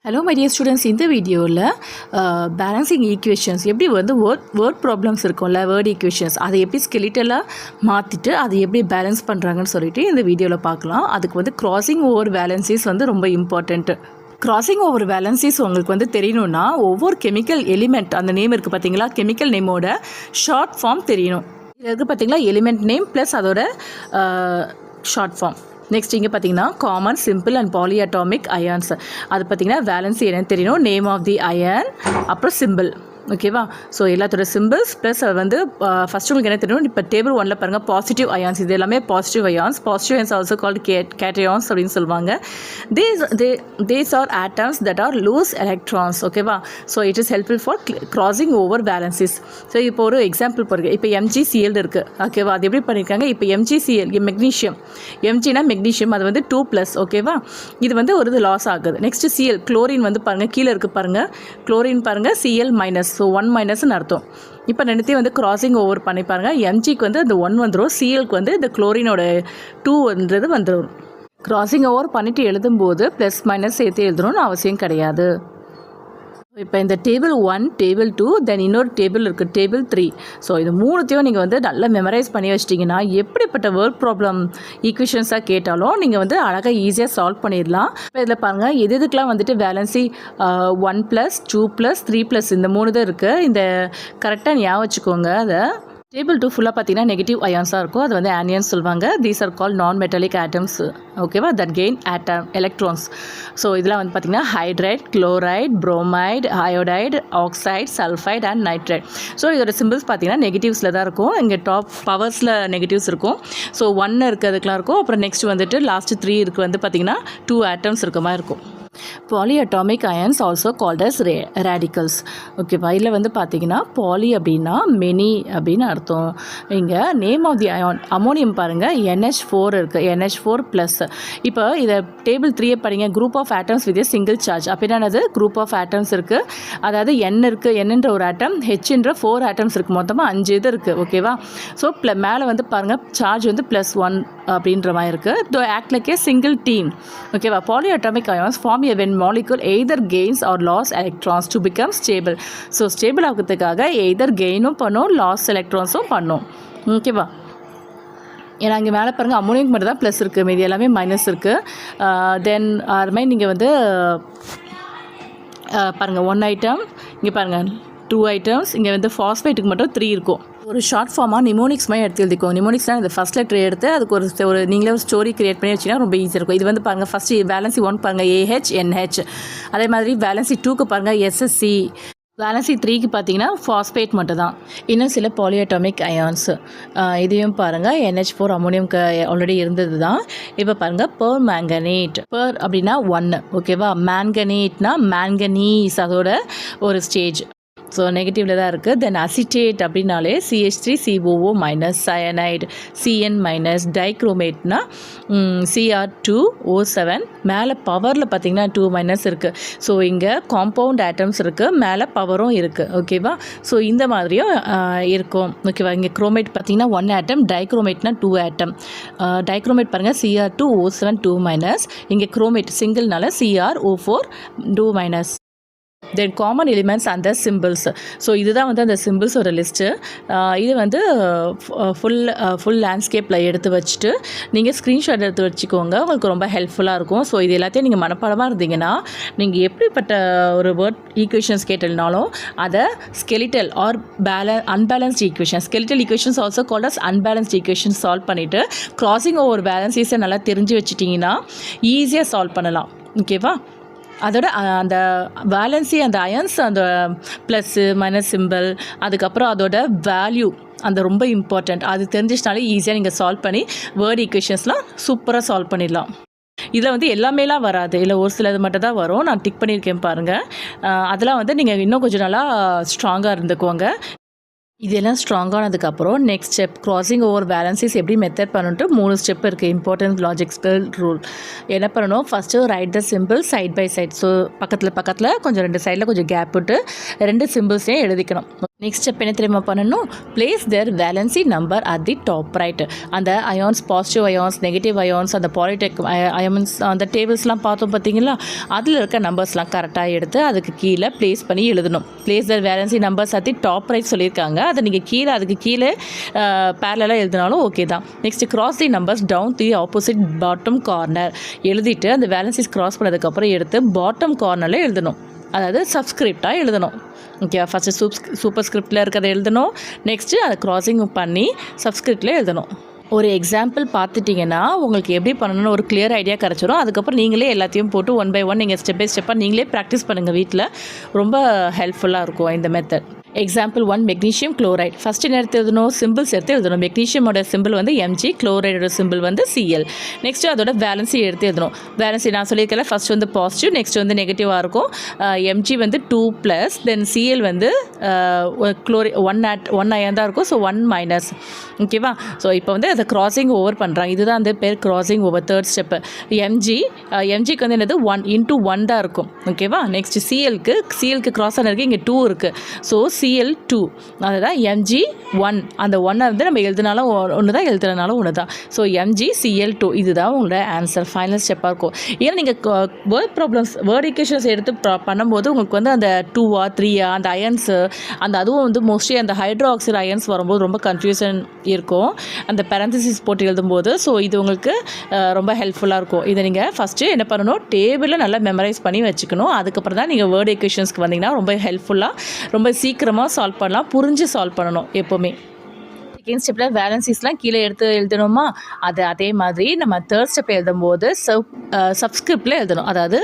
Hello my dear students, இந்த வீடியோவில் balancing equations எப்படி வந்து வேர்ட் ப்ராப்ளம்ஸ் இருக்கும்ல, வேர்ட் ஈக்குவேஷன்ஸ் அதை எப்படி ஸ்கெலிட்டலாக மாற்றிட்டு அதை எப்படி பேலன்ஸ் பண்ணுறாங்கன்னு சொல்லிட்டு இந்த வீடியோவில் பார்க்கலாம். அதுக்கு வந்து கிராசிங் ஓவர் வேலன்சிஸ் வந்து ரொம்ப இம்பார்ட்டண்ட்டு. கிராசிங் ஓவர் வேலன்சிஸ் உங்களுக்கு வந்து தெரியணும்னா ஒவ்வொரு கெமிக்கல் எலிமெண்ட் அந்த நேம் இருக்குது பார்த்தீங்களா, கெமிக்கல் நேமோட ஷார்ட் ஃபார்ம் தெரியணும். இதில் இருக்குது பார்த்தீங்களா எலிமெண்ட் நேம் ப்ளஸ் அதோட ஷார்ட் ஃபார்ம். நெக்ஸ்ட் இங்கே பார்த்தீங்கன்னா காமன், சிம்பிள் அண்ட் பாலிஅட்டாமிக் அயான்ஸ். அது பார்த்தீங்கன்னா வேலன்சி என்னன்னு தெரியணும், நேம் ஆஃப் தி அயன், அப்புறம் சிம்பிள். ஓகேவா? ஸோ எல்லாத்தோட சிம்பிள்ஸ் ப்ளஸ் அது வந்து ஃபஸ்ட்டு உங்களுக்கு என்ன தெரியணும், இப்போ டேபிள் 1ல் பாருங்கள் பாசிட்டிவ் அயான்ஸ், இது எல்லாமே positive ions. Positive ions also called cations அப்படின்னு சொல்லுவாங்க. These are atoms that are loose electrons. ஓகேவா? So it is helpful for crossing over valencies. So இப்போ ஒரு எக்ஸாம்பிள் பாருங்கள், இப்போ MgCl இருக்குது. ஓகேவா? அது எப்படி பண்ணியிருக்காங்க, இப்போ MgCl மெக்னீஷியம், எம்ஜினா மெக்னீஷியம், அது வந்து 2+. ஓகேவா? இது வந்து ஒரு இது லாஸ் ஆகுது. நெக்ஸ்ட்டு Cl குளோரின் வந்து பாருங்கள் கீழே இருக்குது பாருங்கள், குளோரின் பாருங்கள் Cl-, ஸோ 1- அர்த்தம். இப்போ ரெண்டுத்தையும் வந்து கிராசிங் ஓவர் பண்ணி பாருங்கள், எம்ஜிக்கு வந்து இந்த 1 வந்துடும், சிஎல்க்கு வந்து இந்த குளோரினோட 2 வந்துடும். கிராசிங் ஓவர் பண்ணிவிட்டு எழுதும்போது ப்ளஸ் மைனஸ் சேர்த்து எழுதணும்னு அவசியம் கிடையாது. இப்போ இந்த டேபிள் 1, டேபிள் 2, தென் இன்னொரு டேபிள் இருக்குது டேபிள் 3. ஸோ இது மூணுத்தையும் நீங்கள் வந்து நல்லா மெமரைஸ் பண்ணி வச்சிட்டிங்கன்னா எப்படிப்பட்ட வேர்ட் ப்ராப்ளம் ஈக்குவேஷன்ஸாக கேட்டாலும் நீங்கள் வந்து அழகாக ஈஸியாக சால்வ் பண்ணிடலாம். இப்போ இதில் பாருங்கள் இதுக்கெலாம் வந்துட்டு வேலன்சி 1+, 2+, 3+, இந்த 3 தான் இருக்குது. இந்த கரெக்டாக ஞாபகம் வச்சுக்கோங்க. அதை டேபிள் 2 ஃபுல்லாக பார்த்தீங்கன்னா நெகட்டிவ் அயான்ஸாக இருக்கும், அது வந்து ஆனியன்ஸ் சொல்லுவாங்க. These are call non metallic atoms. ஓகேவா? That gain electrons. ஸோ இதெல்லாம் வந்து பார்த்திங்கன்னா hydride, chloride, bromide, iodide, oxide, sulphide and nitride. So இதோட சிம்பிள்ஸ் பார்த்திங்கன்னா நெகட்டிவ்ஸில் தான் இருக்கும். இங்கே டாப் பவர்ஸில் நெகட்டிவ்ஸ் இருக்கும். ஸோ 1 இருக்கிறதுக்கெலாம் இருக்கும். அப்புறம் நெக்ஸ்ட் வந்துட்டு லாஸ்ட்டு 3 இருக்குது வந்து பார்த்திங்கன்னா 2 ஆட்டம்ஸ் இருக்க மாதிரி இருக்கும். Polyatomic ions also called as radicals. ஓகேவா? இதில் வந்து பார்த்தீங்கன்னா பாலி அப்படின்னா மெனி அப்படின்னு அர்த்தம். இங்கே name of the ion ammonium பாருங்கள் NH4 இருக்குது, NH4+. இப்போ இதை டேபிள் 3 படிங்க, group of atoms with single charge. அப்படின்னானது குரூப் ஆஃப் ஆட்டம்ஸ் இருக்குது, அதாவது N இருக்குது, Nன்ற ஒரு ஆட்டம், Hன்ற 4 ஆட்டம்ஸ் இருக்குது, மொத்தமாக 5 இது இருக்குது. ஓகேவா? ஸோ மேலே வந்து பாருங்கள் சார்ஜ் வந்து +1 அப்படின்ற மாதிரி இருக்குது. To act like a single team. ஓகேவா? Polyatomic ions form when molecule either gains or loss electrons to become stable. So stable ஆகிறதுக்காக எய்தர் கெயினும் பண்ணும், லாஸ் எலக்ட்ரான்ஸும் பண்ணும். ஓகேவா? ஏன்னா இங்கே மேலே பாருங்கள் அமோனியம் மட்டும் தான் ப்ளஸ் இருக்குது, மீதி எல்லாமே மைனஸ் இருக்குது. தென் அது மாதிரி நீங்கள் வந்து பாருங்கள் 1 ஐட்டம், இங்கே பாருங்கள் 2 ஐட்டம்ஸ், இங்கே வந்து ஃபாஸ்பேட்டுக்கு மட்டும் 3 இருக்கும். ஒரு ஷார்ட் ஃபார்மாக நிமோனிக்ஸ் மாதிரி எடுத்து எழுதிக்கோங்க. நிமோனிக்ஸ்னால் இந்த ஃபஸ்ட் லெட்டர் எடுத்து அதுக்கு ஒரு நீங்களே ஒரு ஸ்டோரி கிரியேட் பண்ணி வச்சிங்கன்னா ரொம்ப ஈஸியாக இருக்கும். இது வந்து பாருங்கள் ஃபஸ்ட்டு வேலன்சி 1 பாருங்கள் AH NH, அதே மாதிரி வேலன்சி 2க்கு பாருங்கள் SSC, வேலன்சி 3க்கு பார்த்தீங்கன்னா ஃபாஸ்பேட் மட்டும் தான். இன்னும் சில பாலிஅட்டாமிக் அயான்ஸ் இதையும் பாருங்கள் NH4 அமோனியம்க்கு ஆல்ரெடி இருந்தது தான். இப்போ பாருங்கள் பெர் மேங்கனேட், பெர் அப்படின்னா 1. ஓகேவா? மேங்கனேட்னா மேங்கனீஸ், அதோட ஒரு ஸ்டேஜ். ஸோ நெகட்டிவில் தான் இருக்குது. தென் அசிட்டேட் அப்படின்னாலே CH3COO-, சயனைடு CN-, டைக்ரோமேட்னா Cr2O7. மேலே பவரில் பார்த்திங்கன்னா 2- இருக்குது. ஸோ இங்கே காம்பவுண்ட் ஆட்டம்ஸ் இருக்குது, மேலே பவரும் இருக்குது. ஓகேவா? ஸோ இந்த மாதிரியும் இருக்கும். ஓகேவா? இங்கே குரோமேட் பார்த்திங்கன்னா 1 ஆட்டம், டைக்ரோமேட்னா 2 ஆட்டம். டைக்ரோமேட் பாருங்கள் Cr2O7 2-, இங்கே குரோமேட் சிங்கிள்னால Cr O4 2-. Then common elements and the symbols. So இதுதான் வந்து அந்த சிம்பிள்ஸோட லிஸ்ட்டு. இது வந்து ஃபுல் லேண்ட்ஸ்கேப்பில் எடுத்து வச்சுட்டு நீங்கள் ஸ்க்ரீன்ஷாட் எடுத்து வச்சுக்கோங்க, உங்களுக்கு ரொம்ப ஹெல்ப்ஃபுல்லாக இருக்கும். ஸோ இது எல்லாத்தையும் நீங்கள் மனப்பாடமாக இருந்தீங்கன்னா நீங்கள் எப்படிப்பட்ட ஒரு வேர்ட் ஈக்குவேஷன்ஸ் கேட்டல்னாலும் அதை skeletal or unbalanced equation, skeletal equations also called as unbalanced equations solve பண்ணிவிட்டு கிராசிங் ஓவர் பேலன்ஸஸை நல்லா தெரிஞ்சு வச்சுட்டிங்கன்னா ஈஸியாக சால்வ் பண்ணலாம். ஓகேவா? அதோட அந்த வேலன்சி, அந்த அயன்ஸ், அந்த ப்ளஸ்ஸு மைனஸ் சிம்பிள், அதுக்கப்புறம் அதோட வேல்யூ, அந்த ரொம்ப இம்பார்ட்டண்ட். அது தெரிஞ்சிச்சினாலே ஈஸியாக நீங்கள் சால்வ் பண்ணி வேர்ட் ஈக்குவேஷன்ஸ்லாம் சூப்பராக சால்வ் பண்ணிடலாம். இதில் வந்து எல்லாமேலாம் வராது, இல்லை ஒரு சிலது மட்டும் தான் வரும். நான் டிக் பண்ணியிருக்கேன் பாருங்கள். அதெல்லாம் வந்து நீங்கள் இன்னும் கொஞ்சம் நல்லா ஸ்ட்ராங்காக இருந்துக்கோங்க. இதெல்லாம் ஸ்ட்ராங்கானதுக்கப்புறம் next step crossing over valencies எப்படி மெத்தட் பண்ணணுன்ட்டு 3 ஸ்டெப் இருக்குது. இம்பார்ட்டன்ட் லாஜிக்கல் ரூல் என்ன பண்ணணும், first write the simple side by side. So பக்கத்தில் கொஞ்சம் 2 சைடில் கொஞ்சம் கேப் விட்டு 2 சிம்பிள்ஸையும் எழுதிக்கணும். நெக்ஸ்ட் ஸ்டெப் என்ன தெரியுமா பண்ணணும்? Place their valency number at the top right. அந்த ions, positive ions, negative ions, அந்த பாலிடெக் அயன்ஸ், அந்த டேபிள்ஸ்லாம் பார்த்தோம் பார்த்தீங்களா? அதில் இருக்க நம்பர்ஸ்லாம் கரெக்டாக எடுத்து அதுக்கு கீழே ப்ளேஸ் பண்ணி எழுதணும். Place their valency numbers at the top right சொல்லியிருக்காங்க. அதை நீங்கள் கீழே அதுக்கு கீழே பேரலாக எழுதினாலும் ஓகே தான். Next cross the numbers down the opposite bottom corner. எழுதிட்டு அந்த வேலன்சிஸ் கிராஸ் பண்ணதுக்கப்புறம் எடுத்து பாட்டம் கார்னரில் எழுதணும். அதாவது சப்ஸ்கிரிப்டாக எழுதணும். ஓகே, ஃபஸ்ட்டு சூப்பர் ஸ்கிரிப்டில் இருக்கிறத எழுதணும். நெக்ஸ்ட்டு அதை க்ராசிங் பண்ணி சப்ஸ்கிரிப்டில் எழுதணும். ஒரு எக்ஸாம்பிள் பார்த்துட்டிங்கன்னா உங்களுக்கு எப்படி பண்ணணும்னு ஒரு கிளியர் ஐடியா கிடச்சிரும். அதுக்கப்புறம் நீங்களே எல்லாத்தையும் போட்டு ஒன் பை ஒன் நீங்கள் ஸ்டெப் பை ஸ்டெப்பாக நீங்களே ப்ராக்டிஸ் பண்ணுங்கள் வீட்டில். ரொம்ப ஹெல்ப்ஃபுல்லாக இருக்கும் இந்த method. Example 1 magnesium chloride. First என்ன எடுத்து எழுதணும்? சிம்பிள்ஸ் எடுத்து எழுதணும். மெக்னீஷியமோட சிம்பிள் வந்து Mg, குளோரைடோட சிம்பிள் வந்து Cl. நெக்ஸ்ட்டு அதோட வேலன்சி எடுத்து எழுதணும். வேலன்சி நான் சொல்லியிருக்கல, ஃபஸ்ட் வந்து பாசிட்டிவ், நெக்ஸ்ட் வந்து நெகட்டிவாக இருக்கும். Mg வந்து 2+, தென் Cl வந்து ஒன் அயன் தான் இருக்கும். ஸோ 1-. ஓகேவா? ஸோ இப்போ வந்து அதை கிராசிங் ஓவர் பண்ணுறாங்க. இதுதான் அந்த பேர் கிராசிங் ஓவர். தேர்ட் ஸ்டெப்பு எம்ஜிக்கு வந்து என்னது 1 தான் இருக்கும். ஓகேவா? நெக்ஸ்ட் சிஎல்க்கு கிராஸ் ஆன இருக்குது, இங்கே 2 இருக்குது. ஸோ Cl2, அதுதான் Mg1. அந்த 1 வந்து நம்ம எழுதினாலும் ஒன்று தான், எழுதுனாலும் ஒன்று தான். ஸோ MgCl2 இதுதான் உங்களோட ஆன்சர், ஃபைனல் ஸ்டெப்பாக இருக்கும். ஏன்னா நீங்கள் வேர்ட் ஈக்குவேஷன்ஸ் எடுத்து பண்ணும்போது உங்களுக்கு வந்து அந்த 2 3 அந்த அயன்ஸு அதுவும் வந்து மோஸ்ட்லி அந்த ஹைட்ரோ ஆக்சைடு அயன்ஸ் வரும்போது ரொம்ப கன்ஃபியூஷன் இருக்கும் அந்த பேரந்தசிஸ் போட்டு எழுதும்போது. ஸோ இது உங்களுக்கு ரொம்ப ஹெல்ப்ஃபுல்லாக இருக்கும். இதை நீங்கள் ஃபஸ்ட்டு என்ன பண்ணணும்? டேபிளில் நல்லா மெமரைஸ் பண்ணி வச்சுக்கணும். அதுக்கப்புறம் தான் நீங்கள் வேர்ட் ஈக்குவேஷன்ஸ்க்கு வந்தீங்கன்னா ரொம்ப ஹெல்ப்ஃபுல்லாக, ரொம்ப சீக்கிரமாக சால்வ் பண்ணலாம். புரிஞ்சு சால்வ் பண்ணணும் எப்போவுமே. செகண்ட் ஸ்டெப்பில் வேலன்சிஸ்லாம் கீழே எடுத்து எழுதணுமா? அதே மாதிரி நம்ம தேர்ட் ஸ்டெப் எழுதும்போது சப்ஸ்கிரிப்டில் எழுதணும். அதாவது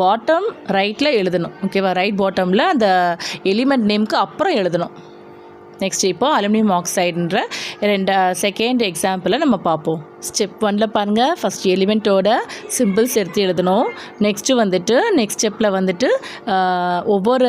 பாட்டம் ரைட்டில் எழுதணும். ஓகேவா? ரைட் பாட்டமில் அந்த எலிமெண்ட் நேமுக்கு அப்புறம் எழுதணும். நெக்ஸ்ட் இப்போ அலுமினியம் ஆக்சைடுன்ற செகண்ட் எக்ஸாம்பிளை நம்ம பார்ப்போம். ஸ்டெப் 1ல் பாருங்கள், ஃபஸ்ட் எலிமெண்ட்டோட சிம்பிள்ஸ் எடுத்து எழுதணும். நெக்ஸ்ட்டு வந்துட்டு நெக்ஸ்ட் ஸ்டெப்பில் வந்துட்டு ஒவ்வொரு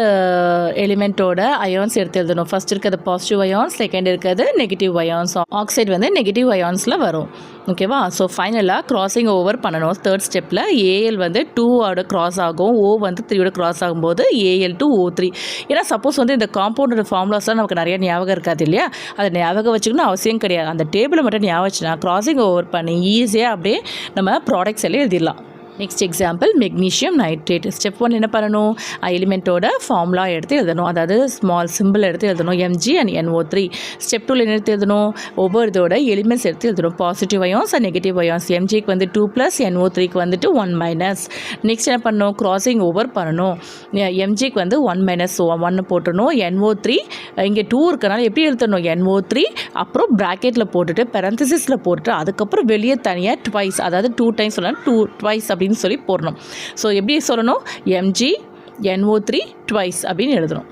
எலிமெண்ட்டோட அயான்ஸ் எடுத்து எழுதணும். ஃபஸ்ட் இருக்கிறது பாசிட்டிவ் அயான்ஸ், செகண்ட் இருக்கிறது நெகட்டிவ் அயான்ஸ். ஆக்சைடு வந்து நெகட்டிவ் அயான்ஸில் வரும். ஓகேவா? ஸோ ஃபைனலாக கிராசிங் ஓவர் பண்ணணும். தேர்ட் ஸ்டெப்பில் ஏஎல் வந்து 2ஓட கிராஸ் ஆகும், ஓ வந்து 3ஓட கிராஸ் ஆகும்போது AL to O3. ஏன்னா சப்போஸ் வந்து இந்த காம்பவுண்டோட ஃபார்முலாஸ்லாம் நமக்கு நிறைய ஞாபகம் இருக்காது இல்லையா? அதை ஞாபகம் வச்சுக்கணும் அவசியம் கிடையாது. அந்த டேபிளை மட்டும் ஞாபகம் வச்சுனா கிராசிங் ஓவர் பண்ணி ஈஸியாக அப்படியே நம்ம ப்ராடக்ட்ஸ் எல்லாம் எழுதிடலாம். Next example magnesium nitrate. Step 1 என்ன பண்ணணும்? எலிமெண்ட்டோட ஃபார்முலா எடுத்து எழுதணும். அதாவது ஸ்மால் சிம்பிள் எடுத்து எழுதணும், Mg and NO3. ஸ்டெப் 2ல் என்ன எடுத்து எழுதணும்? ஒவ்வொரு இதோட எலிமெண்ட்ஸ் எடுத்து எழுதணும். Positive ions and negative ions. Mgக்கு வந்து 2+, NO3க்கு வந்துட்டு 1-. நெக்ஸ்ட் என்ன பண்ணணும்? கிராசிங் ஓவர் பண்ணணும். Mgக்கு வந்து 1-, ஸோ 1 போட்டுடணும். NO3 இங்கே 2 இருக்கனால எப்படி எழுதணும்? NO3 அப்புறம் ப்ராக்கெட்டில் போட்டுட்டு பெரந்தசிஸில் போட்டுட்டு அதுக்கப்புறம் வெளியே தனியாக ட்வைஸ், அதாவது 2 டைம்ஸ் சொல்லலாம், 2 ட்வைஸ் அப்படின்னு சொல்லி போடணும். ஸோ எப்படி சொல்லணும்? Mg NO3 ட்வைஸ் அப்படின்னு எழுதணும்.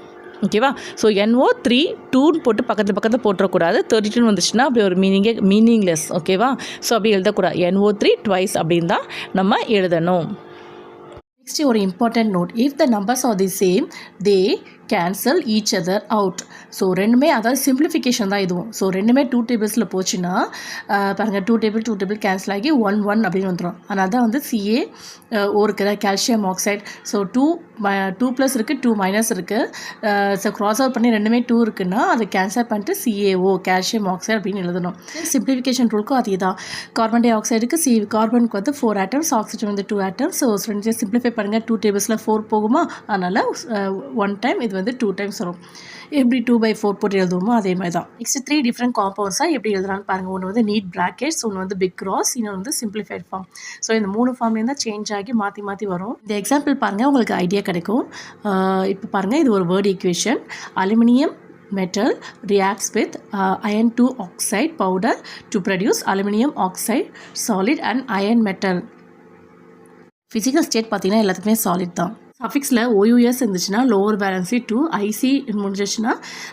ஓகேவா? ஸோ NO3 2 போட்டு பக்கத்தில் போட்டுறக்கூடாது. 32 வந்துச்சுன்னா அப்படி ஒரு மீனிங்லெஸ். ஓகேவா? ஸோ அப்படி எழுதக்கூடாது. NO3 ட்வைஸ் அப்படின்னு தான் நம்ம எழுதணும். நெக்ஸ்ட் ஒரு important note. If the numbers are the same they cancel each other out. So ரெண்டுமே, அதாவது சிம்பிளிஃபிகேஷன் தான் இதுவும். ஸோ ரெண்டுமே 2 டேபிள்ஸில் போச்சுன்னா பாருங்கள், 2 டேபிள் கேன்சல் ஆகி 1 அப்படின்னு வந்துடும். அதனால் தான் வந்து CaO இருக்குது, கால்சியம் ஆக்சைடு. ஸோ 2+ இருக்குது, 2- இருக்குது. ஸோ க்ராஸ் அவுட் பண்ணி ரெண்டுமே 2 இருக்குன்னா அதை கேன்சல் பண்ணிட்டு CaO கால்சியம் ஆக்சைடு அப்படின்னு எழுதணும். சிம்பிளிஃபிகேஷன் ரூலுக்கும் அதே தான். கார்பன் டை ஆக்சைடுக்கு கார்பனுக்கு வந்து 4 ஆட்டம்ஸ், ஆக்சிஜன் வந்து 2 ஆட்டம்ஸ். ஸோ ரெண்டு சிம்பிளிஃபை பண்ணுங்கள். 2 டேபிள்ஸில் 4 போகுமா? அதனால் 1 டைம், இது வந்து 2 டைம்ஸ் வரும். எப்படி 2/4 போட்டு எழுதுவோமோ அதே மாதிரி தான். நெக்ஸ்ட் 3 டிஃப்ரெண்ட் காம்பவுண்ட்ஸாக எப்படி எழுதுறான்னு பாருங்கள். ஒன்று வந்து நீட் பிராக்கெட்ஸ், ஒன்று வந்து பிக் கிராஸ், இன்னொன்று வந்து சிம்பிளிஃபைட் ஃபார்ம். ஸோ இந்த 3 ஃபார்ம்லேயும் தான் சேஞ்ச் ஆகி மாற்றி வரும். இந்த எக்ஸாம்பிள் பாருங்கள், உங்களுக்கு ஐடியா கிடைக்கும். இப்போ பாருங்கள், இது ஒரு word equation. Aluminium metal reacts with iron 2 oxide powder to produce aluminum oxide solid and iron metal. Physical state பார்த்தீங்கன்னா எல்லாத்துக்குமே சாலிட் தான். சஃபிக்ஸில் OUS இருந்துச்சுன்னா லோவர் வேலன்சி 2, IC முடிஞ்சிச்சுன்னா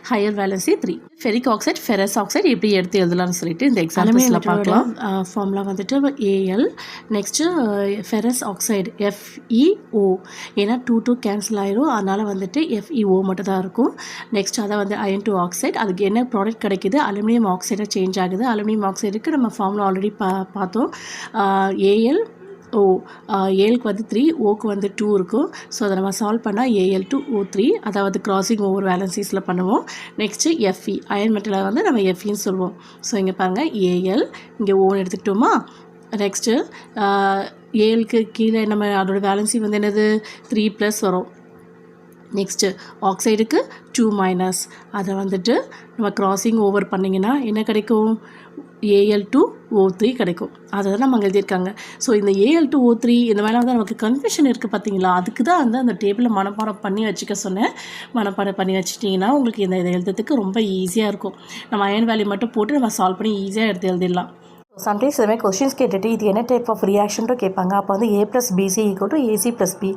higher valency 3. Ferric oxide, ferrous oxide எப்படி எடுத்து எழுதலாம்னு சொல்லிட்டு இந்த எக்ஸாம்பிள்ஸில் பார்க்கலாம். ஃபார்முலா வந்துட்டு AL. Next ferrous oxide FeO. ஏன்னா 2 கேன்சல் ஆயிரும், அதனால் வந்துட்டு FeO மட்டும் தான் இருக்கும். நெக்ஸ்ட் அதை வந்து iron 2 ஆக்சைடு. அதுக்கு என்ன ப்ராடக்ட் கிடைக்கிது? அலுமினியம் ஆக்சைடாக சேஞ்ச் ஆகுது. அலுமினியம் ஆக்சைடுக்கு நம்ம ஃபார்முலா ஆல்ரெடி பார்த்தோம். AL ஓ ஏழுக்கு வந்து 3, ஓக்கு வந்து 2 இருக்கும். ஸோ அதை நம்ம சால்வ் பண்ணால் Al2O3, அதாவது கிராசிங் ஓவர் வேலன்சிஸில் பண்ணுவோம். நெக்ஸ்ட்டு Fe, அயன் மெட்டலை வந்து நம்ம Feன்னு சொல்லுவோம். ஸோ இங்கே பாருங்கள் Al, இங்கே ஓன்னு எடுத்துக்கிட்டோமா. நெக்ஸ்ட்டு ஏழுக்கு கீழே நம்ம அதோட வேலன்சி வந்து என்னது 3+ வரும். நெக்ஸ்ட்டு ஆக்சைடுக்கு 2-, அதை வந்துட்டு நம்ம கிராசிங் ஓவர் பண்ணிங்கன்னா என்ன கிடைக்கும், Al2O3 கிடைக்கும். அதை தான் நம்ம அங்கே எழுதியிருக்காங்க. ஸோ இந்த Al2O3 இந்த மாதிரிலாம் வந்து நமக்கு கன்ஃபியூஷன் இருக்குது பார்த்தீங்களா, அதுக்கு தான் வந்து அந்த டேபிளில் மனப்பாடம் பண்ணி வச்சுக்க சொன்னேன். மனப்பாடம் பண்ணி வச்சுட்டிங்கன்னா உங்களுக்கு இந்த இதை எழுதுறதுக்கு ரொம்ப ஈஸியாக இருக்கும். நம்ம அயன் வேல்யூ மட்டும் போட்டு நம்ம சால்வ் பண்ணி ஈஸியாக எழுதிடலாம். சம்டைம்ஸ் இதுமாதிரி கொஸ்டின்ஸ் கேட்டுட்டு இது என்ன டைப் ஆஃப் ரியாக்ஷன்ட்டு கேட்பாங்க. அப்போ வந்து A+BC = AC+B,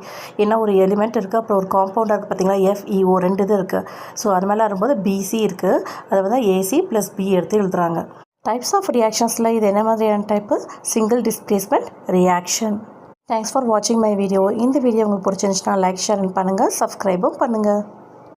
என்ன ஒரு எலிமெண்ட் இருக்குது, அப்புறம் ஒரு காம்பவுண்டாக இருக்குது பார்த்தீங்களா, FeO 2 இது இருக்குது. ஸோ அது மேலே வரும்போது BC இருக்குது, அதை வந்து AC+B எடுத்து எழுதுறாங்க. டைப்ஸ் ஆஃப் ரியாக்ஷன்ஸில் இது என்ன மாதிரியான type, single displacement reaction. Thanks for வாட்சிங் மை வீடியோ. இந்த வீடியோ உங்களுக்கு பிடிச்சிருந்துச்சுன்னா லைக், ஷேர் பண்ணுங்கள், சப்ஸ்கிரைபும் பண்ணுங்கள்.